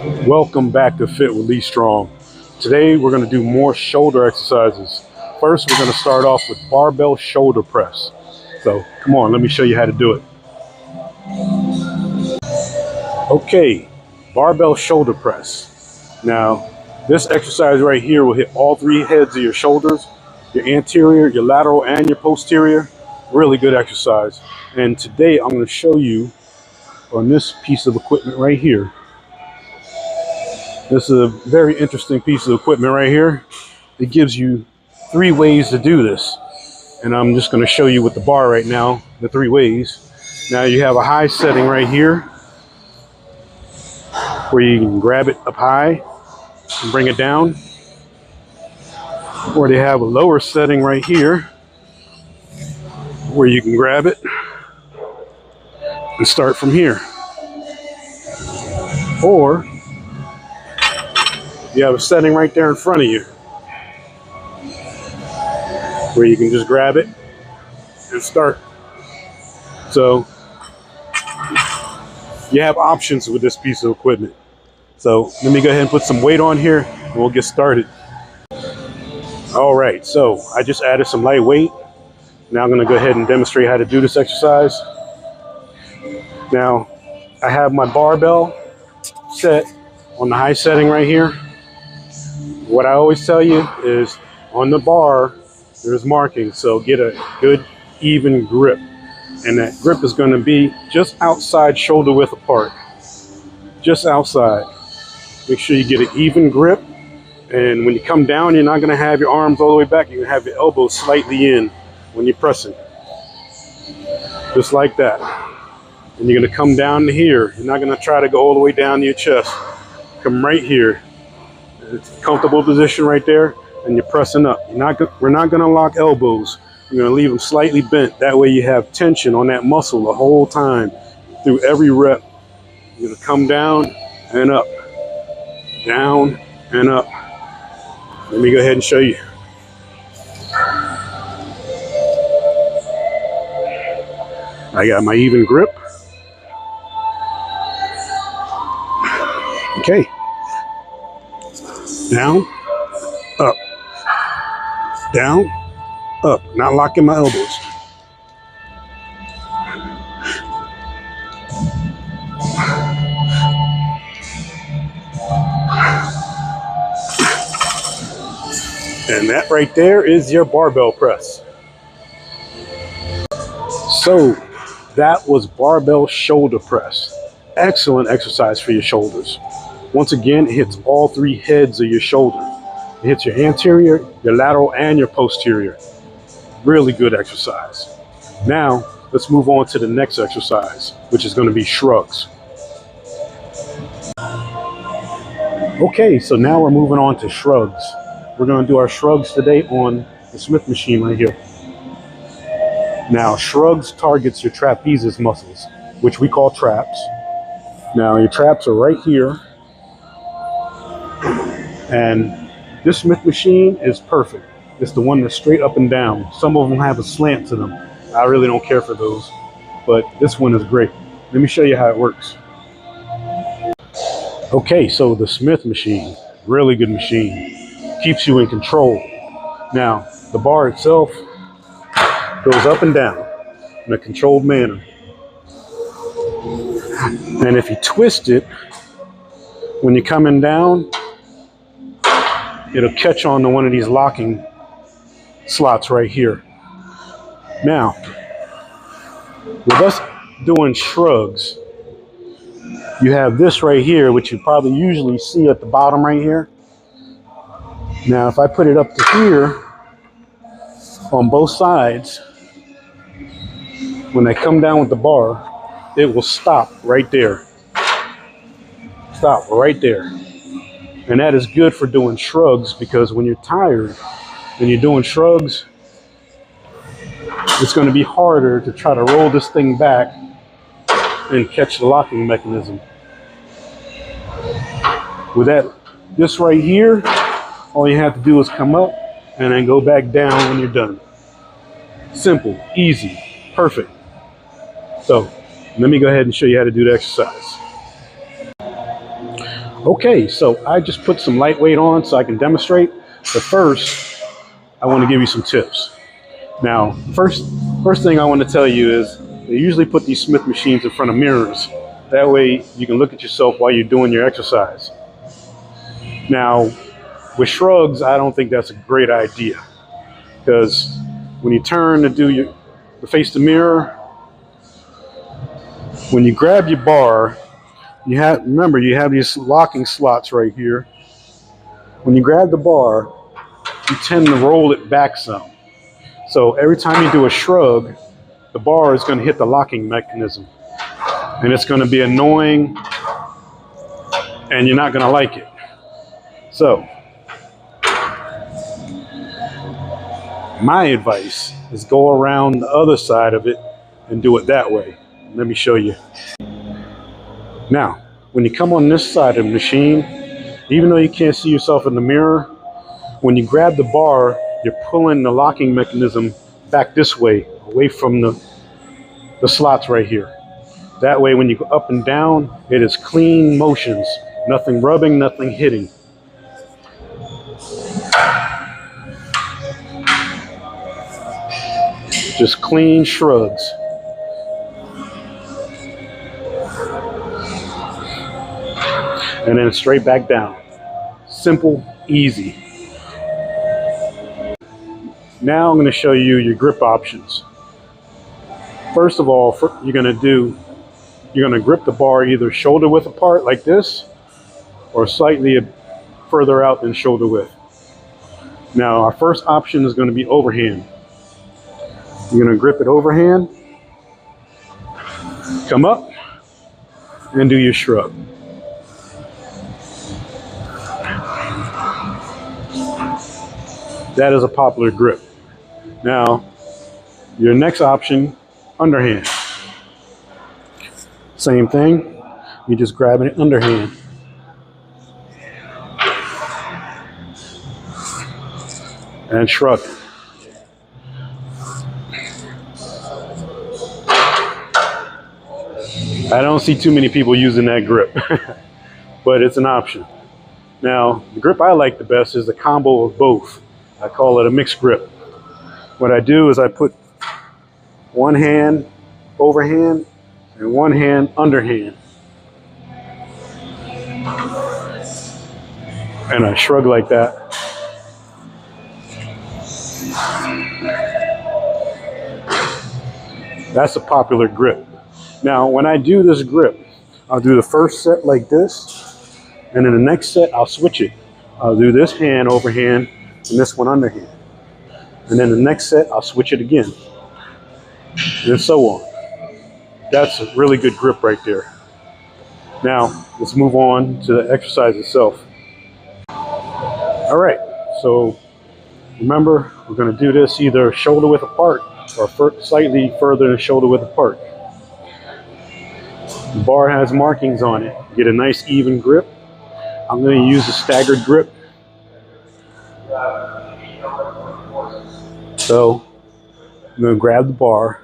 Welcome back to Fit with Lee Strong. Today we're going to do more shoulder exercises. First, we're going to start off with barbell shoulder press. So come on, let me show you how to do it. Okay, barbell shoulder press. Now, this exercise right here will hit all three heads of your shoulders, your anterior, your lateral, and your posterior. Really good exercise. And today I'm going to show you on this piece of equipment right here. This is a very interesting piece of equipment right here. It gives you 3 ways to do this. And I'm just going to show you with the bar right now, the 3 ways. Now you have a high setting right here where you can grab it up high and bring it down. Or they have a lower setting right here where you can grab it and start from here. Or you have a setting right there in front of you where you can just grab it and start. So you have options with this piece of equipment. So let me go ahead and put some weight on here and we'll get started. All right, so I just added some light weight. Now I'm going to go ahead and demonstrate how to do this exercise. Now I have my barbell set on the high setting right here. What I always tell you is on the bar, there's marking. So get a good even grip. And that grip is going to be just outside shoulder width apart. Just outside. Make sure you get an even grip. And when you come down, you're not going to have your arms all the way back. You're going to have your elbows slightly in when you're pressing. Just like that. And you're going to come down to here. You're not going to try to go all the way down to your chest. Come right here. It's a comfortable position right there, and you're pressing up. We're not going to lock elbows. You're going to leave them slightly bent. That way you have tension on that muscle the whole time through every rep. You're going to come down and up, down and up. Let me go ahead and show you. I got my even grip. Okay. Down, up, down, up. Not locking my elbows. And that right there is your barbell press. So that was barbell shoulder press. Excellent exercise for your shoulders. Once again, it hits all 3 heads of your shoulder. It hits your anterior, your lateral, and your posterior. Really good exercise. Now, let's move on to the next exercise, which is going to be shrugs. Okay, so now we're moving on to shrugs. We're going to do our shrugs today on the Smith machine right here. Now, shrugs targets your trapezius muscles, which we call traps. Now, your traps are right here. And this Smith machine is perfect. It's the one that's straight up and down. Some of them have a slant to them. I really don't care for those, but this one is great. Let me show you how it works. Okay, so the Smith machine, really good machine. Keeps you in control. Now, the bar itself goes up and down in a controlled manner. And if you twist it, when you're coming down, it'll catch on to one of these locking slots right here. Now, with us doing shrugs, you have this right here, which you probably usually see at the bottom right here. Now, if I put it up to here on both sides, when they come down with the bar, it will stop right there. Stop right there. And that is good for doing shrugs, because when you're tired and you're doing shrugs, it's going to be harder to try to roll this thing back and catch the locking mechanism. With this right here, all you have to do is come up and then go back down when you're done. Simple, easy, perfect. So let me go ahead and show you how to do the exercise. Okay, so I just put some lightweight on so I can demonstrate. But first, I want to give you some tips. Now, first thing I want to tell you is they usually put these Smith machines in front of mirrors. That way you can look at yourself while you're doing your exercise. Now, with Shrugs, I don't think that's a great idea, because when you turn to face the mirror, when you grab your bar, remember you have these locking slots right here. When you grab the bar, you tend to roll it back some. So every time you do a shrug, the bar is going to hit the locking mechanism, and it's going to be annoying, and you're not going to like it. So my advice is go around the other side of it and do it that way. Let me show you. Now, when you come on this side of the machine, even though you can't see yourself in the mirror, when you grab the bar, you're pulling the locking mechanism back this way, away from the slots right here. That way, when you go up and down, it is clean motions. Nothing rubbing, nothing hitting. Just clean shrugs. And then straight back down. Simple, easy. Now I'm going to show you your grip options. First of all, you're going to grip the bar either shoulder width apart like this, or slightly further out than shoulder width. Now our first option is going to be overhand. You're going to grip it overhand, come up, and do your shrug. That is a popular grip. Now, your next option, underhand. Same thing, you just grab it underhand. And shrug. I don't see too many people using that grip, but it's an option. Now, the grip I like the best is the combo of both. I call it a mixed grip. What I do is I put one hand overhand and one hand underhand. And I shrug like that. That's a popular grip. Now, when I do this grip, I'll do the first set like this, and then the next set, I'll switch it. I'll do this hand overhand and this one underhand. And then the next set, I'll switch it again, and so on. That's a really good grip right there. Now, let's move on to the exercise itself. All right, so remember, we're going to do this either shoulder width apart or slightly further than shoulder width apart. The bar has markings on it. Get a nice even grip. I'm going to use a staggered grip. So I'm going to grab the bar,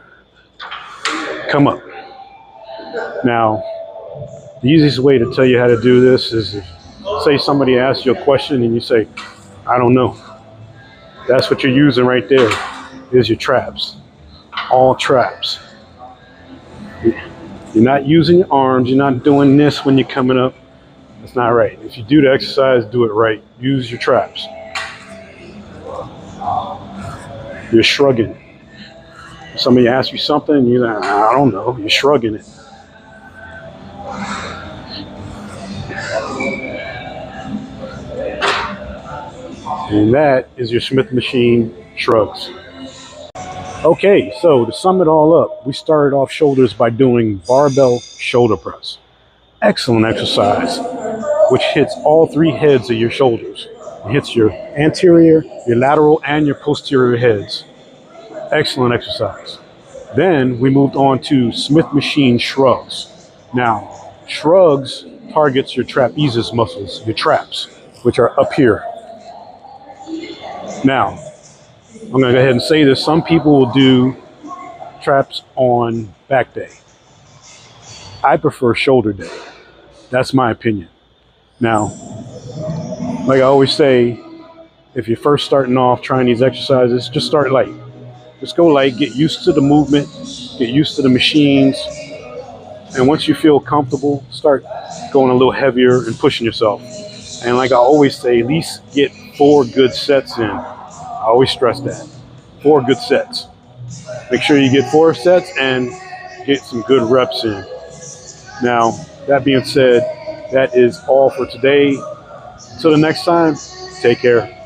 come up. Now, the easiest way to tell you how to do this is if, say somebody asks you a question and you say, I don't know. That's what you're using right there, is your traps. All traps. You're not using your arms. You're not doing this when you're coming up. That's not right. If you do the exercise, do it right. Use your traps. You're shrugging. If somebody asks you something, and you're like, I don't know. You're shrugging it. And that is your Smith machine shrugs. Okay, so to sum it all up, we started off shoulders by doing barbell shoulder press. Excellent exercise, which hits all three heads of your shoulders. It hits your anterior, your lateral, and your posterior heads. Excellent exercise. Then we moved on to Smith machine shrugs. Now, shrugs targets your trapezius muscles, your traps, which are up here. Now, I'm going to go ahead and say this. Some people will do traps on back day. I prefer shoulder day. That's my opinion. Now, like I always say, if you're first starting off trying these exercises, just start light. Just go light, get used to the movement, get used to the machines, and once you feel comfortable, start going a little heavier and pushing yourself. And like I always say, at least get 4 good sets in. I always stress that. 4 good sets. Make sure you get 4 sets and get some good reps in. Now, that being said, that is all for today. Until the next time, take care.